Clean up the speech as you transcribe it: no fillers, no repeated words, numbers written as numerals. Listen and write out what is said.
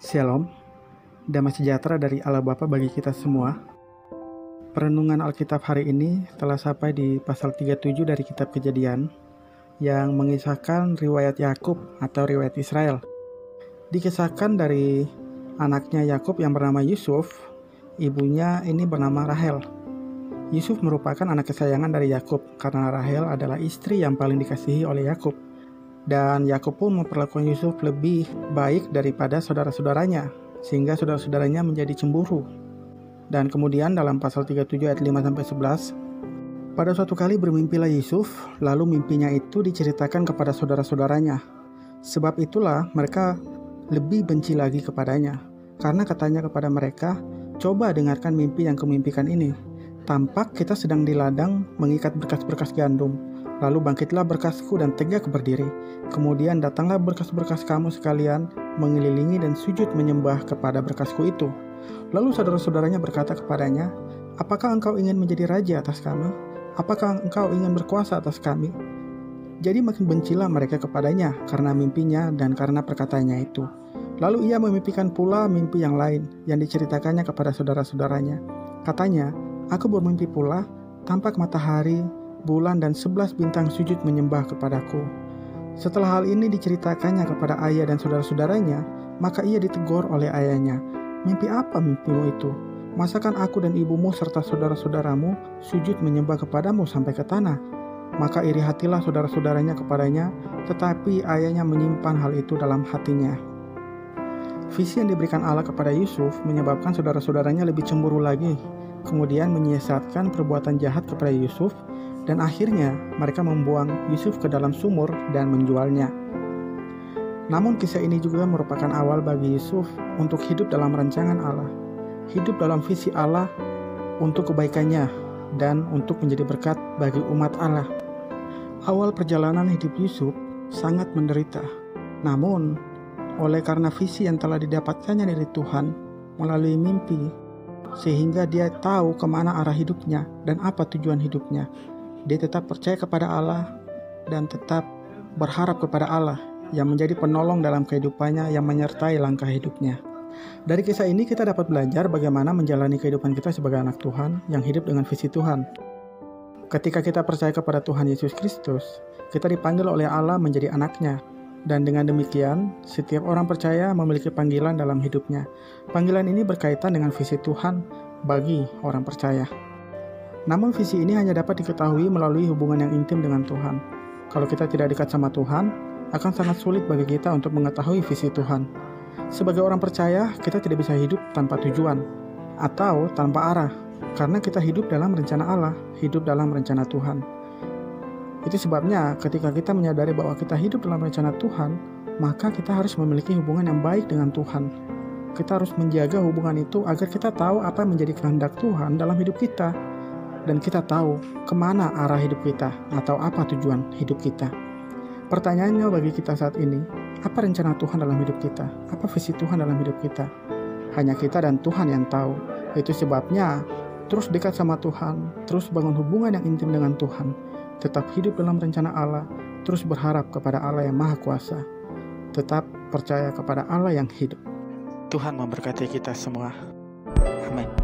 Shalom, damai sejahtera dari Allah Bapa bagi kita semua. Perenungan Alkitab hari ini telah sampai di pasal 37 dari kitab Kejadian yang mengisahkan riwayat Yakub atau riwayat Israel. Dikisahkan dari anaknya Yakub yang bernama Yusuf, ibunya ini bernama Rahel. Yusuf merupakan anak kesayangan dari Yakub karena Rahel adalah istri yang paling dikasihi oleh Yakub. Dan Yakub pun memperlakukan Yusuf lebih baik daripada saudara-saudaranya, sehingga saudara-saudaranya menjadi cemburu. Dan kemudian dalam pasal 37 ayat 5-11, pada suatu kali bermimpilah Yusuf, lalu mimpinya itu diceritakan kepada saudara-saudaranya. Sebab itulah mereka lebih benci lagi kepadanya, karena katanya kepada mereka, "Coba dengarkan mimpi yang kumimpikan ini. Tampak kita sedang di ladang mengikat berkas-berkas gandum. Lalu bangkitlah berkasku dan tegak berdiri. Kemudian datanglah berkas-berkas kamu sekalian mengelilingi dan sujud menyembah kepada berkasku itu." Lalu saudara-saudaranya berkata kepadanya, "Apakah engkau ingin menjadi raja atas kami? Apakah engkau ingin berkuasa atas kami?" Jadi makin bencilah mereka kepadanya karena mimpinya dan karena perkataannya itu. Lalu ia memimpikan pula mimpi yang lain yang diceritakannya kepada saudara-saudaranya. Katanya, "Aku bermimpi pula, tampak matahari, bulan dan 11 bintang sujud menyembah kepadaku." Setelah hal ini diceritakannya kepada ayah dan saudara-saudaranya, maka ia ditegur oleh ayahnya. "Mimpi apa mimpimu itu? Masakan aku dan ibumu serta saudara-saudaramu sujud menyembah kepadamu sampai ke tanah?" Maka iri hatilah saudara-saudaranya kepadanya, tetapi ayahnya menyimpan hal itu dalam hatinya. Visi yang diberikan Allah kepada Yusuf menyebabkan saudara-saudaranya lebih cemburu lagi, kemudian menyiasatkan perbuatan jahat kepada Yusuf, dan akhirnya mereka membuang Yusuf ke dalam sumur dan menjualnya. Namun kisah ini juga merupakan awal bagi Yusuf untuk hidup dalam rancangan Allah, hidup dalam visi Allah untuk kebaikannya dan untuk menjadi berkat bagi umat Allah. Awal perjalanan hidup Yusuf sangat menderita, namun oleh karena visi yang telah didapatkannya dari Tuhan melalui mimpi, sehingga dia tahu kemana arah hidupnya dan apa tujuan hidupnya. Dia tetap percaya kepada Allah dan tetap berharap kepada Allah yang menjadi penolong dalam kehidupannya yang menyertai langkah hidupnya. Dari kisah ini kita dapat belajar bagaimana menjalani kehidupan kita sebagai anak Tuhan yang hidup dengan visi Tuhan. Ketika kita percaya kepada Tuhan Yesus Kristus, kita dipanggil oleh Allah menjadi anaknya. Dan dengan demikian, setiap orang percaya memiliki panggilan dalam hidupnya. Panggilan ini berkaitan dengan visi Tuhan bagi orang percaya. Namun visi ini hanya dapat diketahui melalui hubungan yang intim dengan Tuhan. Kalau kita tidak dekat sama Tuhan, akan sangat sulit bagi kita untuk mengetahui visi Tuhan. Sebagai orang percaya, kita tidak bisa hidup tanpa tujuan atau tanpa arah, karena kita hidup dalam rencana Allah, hidup dalam rencana Tuhan. Itu sebabnya ketika kita menyadari bahwa kita hidup dalam rencana Tuhan, maka kita harus memiliki hubungan yang baik dengan Tuhan. Kita harus menjaga hubungan itu agar kita tahu apa yang menjadi kehendak Tuhan dalam hidup kita. Dan kita tahu kemana arah hidup kita atau apa tujuan hidup kita. Pertanyaannya bagi kita saat ini, apa rencana Tuhan dalam hidup kita? Apa visi Tuhan dalam hidup kita? Hanya kita dan Tuhan yang tahu. Itu sebabnya terus dekat sama Tuhan, terus bangun hubungan yang intim dengan Tuhan, tetap hidup dalam rencana Allah, terus berharap kepada Allah yang Maha Kuasa, tetap percaya kepada Allah yang hidup. Tuhan memberkati kita semua. Amin.